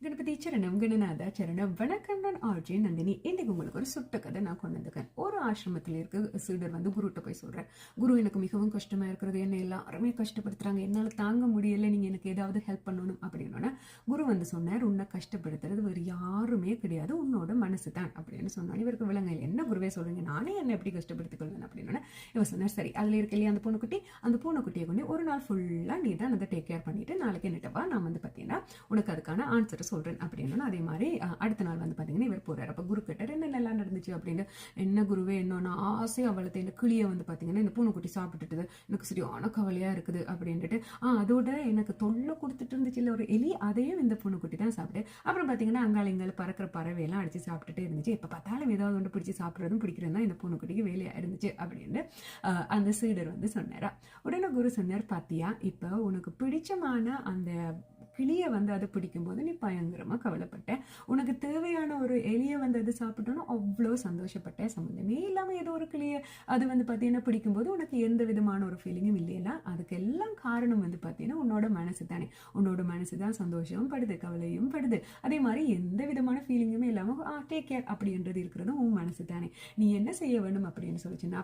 ಗಣಪತಿ ಚರಣಂ ಗಣನಾಥ ಚರಣಂ வணக்கம். நான் ஆர்ஜே நந்தினி. இன்னைக்கு உங்களுக்கு ஒரு சுட்ட கதை நான் கொண்டு வந்திருக்கேன். ஒரு ஆசிரமத்தில் இருக்க சீடர் வந்து குருட்ட போய் சொல்றேன், குரு எனக்கு மிகவும் கஷ்டமா இருக்கிறது, என்ன எல்லாருமே கஷ்டப்படுத்துறாங்க, என்னால தாங்க முடியல, நீங்க எனக்கு ஏதாவது ஹெல்ப் பண்ணணும் அப்படின்னா குரு வந்து சொன்னார், உன்னை கஷ்டப்படுத்துறது வேறு யாருமே கிடையாது, உன்னோட மனசு தான் அப்படின்னு சொன்னான். இவருக்கு விலங்கு என்ன குருவே சொல்றீங்க, நானே என்ன எப்படி கஷ்டப்படுத்திக் கொள்வேன் அப்படின்னா இவர் சொன்னார், சரி அதுல இருக்க இல்லையா அந்த பூனைக்குட்டியை கொண்டு ஒரு நாள் ஃபுல்லா நீ தான் அதை டேக் கேர் பண்ணிட்டு நாளைக்கு என்னட்டவா நான் வந்து பார்த்தீங்கன்னா உனக்கு அதுக்கான ஆன்சரை சொல்றேன் அப்படின்னு. அதே மாதிரி அடுத்த நாள் வந்து பாத்தீங்கன்னா இவர் போறாரு. அப்ப குரு கிட்ட என்ன நல்லா நடந்துச்சு அப்படின்னு, என்ன குருவே என்னன்னா ஆசை அவளத்தை இந்த கிளியை வந்து பாத்தீங்கன்னா இந்த பூனைக்குட்டி சாப்பிட்டுட்டு எனக்கு சரியான கவலையா இருக்குது அப்படின்ட்டு அதோட எனக்கு தொல்லை கொடுத்துட்டு இருந்துச்சு இல்ல ஒரு எலி, அதையும் இந்த பூனைக்குட்டி தான் சாப்பிட்டு அப்புறம் பாத்தீங்கன்னா அங்கால இங்கால பறக்கிற பறவையெல்லாம் அடிச்சு சாப்பிட்டுட்டே இருந்துச்சு. எப்ப பார்த்தாலும் ஏதாவது ஒன்று பிடிச்சி சாப்பிட்றதும் பிடிக்கிறது தான் இந்த பூனைக்குட்டிக்கு வேலையா இருந்துச்சு அப்படின்னு அந்த சீடர் வந்து சொன்னாரா. உடனே குரு சொன்னார், பாத்தியா இப்ப உனக்கு பிடிச்சமான அந்த கிளியை வந்து அதை பிடிக்கும் போது நீ பயங்கரமா கவலைப்பட்ட, உனக்கு தேவையான ஒரு எலியை வந்து அது சாப்பிட்டோன்னா அவ்வளோ சந்தோஷப்பட்ட, சம்மந்தமே இல்லாம ஏதோ ஒரு கிளியை அது வந்து பார்த்தீங்கன்னா பிடிக்கும்போது உனக்கு எந்த விதமான ஒரு ஃபீலிங்கும் இல்லையா. அதுக்கு எல்லாம் காரணம் வந்து பார்த்தீங்கன்னா உன்னோட மனசு தானே, உன்னோட மனசு தான் சந்தோஷமும் படுது கவலையும் படுது, அதே மாதிரி எந்த விதமான ஃபீலிங்குமே இல்லாம டேக் கேர் அப்படின்றது இருக்கிறதும் உன் மனசு தானே. நீ என்ன செய்ய வேண்டும் அப்படின்னு சொல்லிச்சுன்னா,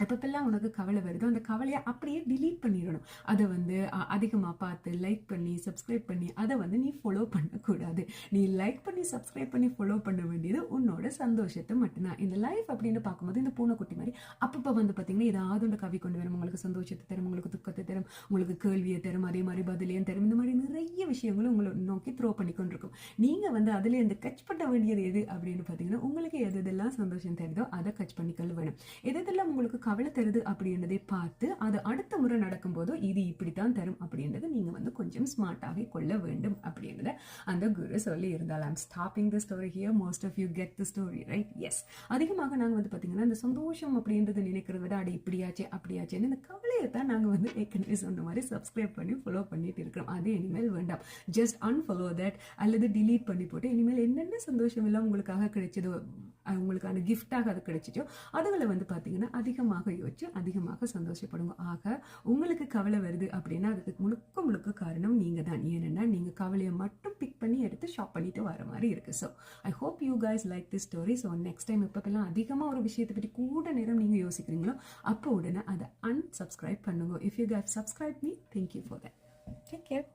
எப்பப்பெல்லாம் உனக்கு கவலை வருதோ அந்த கவலையை அப்படியே டிலீட் பண்ணிடணும். அதை வந்து அதிகமாக பார்த்து லைக் பண்ணி சப்ஸ்கிரைப் பண்ணி அதை வந்து நீ ஃபாலோ பண்ணக்கூடாது. நீ லைக் பண்ணி சப்ஸ்கிரைப் பண்ணி ஃபாலோ பண்ண வேண்டியது உன்னோட சந்தோஷத்தை மட்டும்தான். இந்த லைஃப் அப்படின்னு பார்க்கும்போது இந்த பூனைக்குட்டி மாதிரி அப்பப்போ வந்து பார்த்தீங்கன்னா ஏதாவது ஒன்று கவி கொண்டு வரும், உங்களுக்கு சந்தோஷத்தை தரும், உங்களுக்கு துக்கத்தை தரும், உங்களுக்கு கேள்வியை தரும், அதே மாதிரி பதிலையும் தரும். இந்த மாதிரி நிறைய விஷயங்களும் உங்களை நோக்கி த்ரோ பண்ணி கொண்டிருக்கும். நீங்கள் வந்து அதில் இந்த கச் பண்ண வேண்டியது எது அப்படின்னு பார்த்தீங்கன்னா உங்களுக்கு எதெல்லாம் சந்தோஷம் தருதோ அதை கச் பண்ணிக்கொள்ள வேணும். எதெல்லாம் உங்களுக்கு கவலை தருது அப்படின்றதை பார்த்து அது அடுத்த முறை நடக்கும்போது இது இப்படித்தான் தரும் அப்படின்றத நீங்க வந்து கொஞ்சம் ஸ்மார்ட்டாகவே கொள்ள வேண்டும் அப்படின்றத அந்த குரு சொல்லி இருந்தால். I'm stopping the story here. Most of you get the story right? Yes. அதிகமாக நாங்கள் வந்து பார்த்தீங்கன்னா இந்த சந்தோஷம் அப்படின்றது நினைக்கிறத விட அடி இப்படியாச்சு அப்படியாச்சுன்னு இந்த கவலையை தான் நாங்கள் வந்து ஏற்கனவே சொன்ன மாதிரி சப்ஸ்கிரைப் பண்ணி ஃபாலோ பண்ணிட்டு இருக்கிறோம். அது இனிமேல் வேண்டாம். ஜஸ்ட் அன்ஃபாலோ தட் அல்லது டிலீட் பண்ணி போட்டு இனிமேல் என்னென்ன சந்தோஷம் எல்லாம் உங்களுக்காக கிடைச்சதோ, உங்களுக்கான கிஃப்டாக அது கிடைச்சிச்சோ அதுகளை வந்து பார்த்தீங்கன்னா அதிகமாக யோசிச்சு அதிகமாக சந்தோஷப்படுங்க. ஆக உங்களுக்கு கவலை வருது அப்படின்னா அதுக்கு முழுக்க காரணம் நீங்க தான். ஏன்னா நீங்க கவலையை மட்டும் பிக் பண்ணி எடுத்து ஷாப் பண்ணிட்டு வர மாதிரி இருக்கு. So I hope you guys like this story. So next time எப்பப்பெல்லாம் அதிகமாக ஒரு விஷயத்தை பற்றி கூட நேரம் நீங்க யோசிக்கிறீங்களோ அப்போ உடனே அதை unsubscribe பண்ணுங்க. If you guys subscribe me, thank you for that. Take care.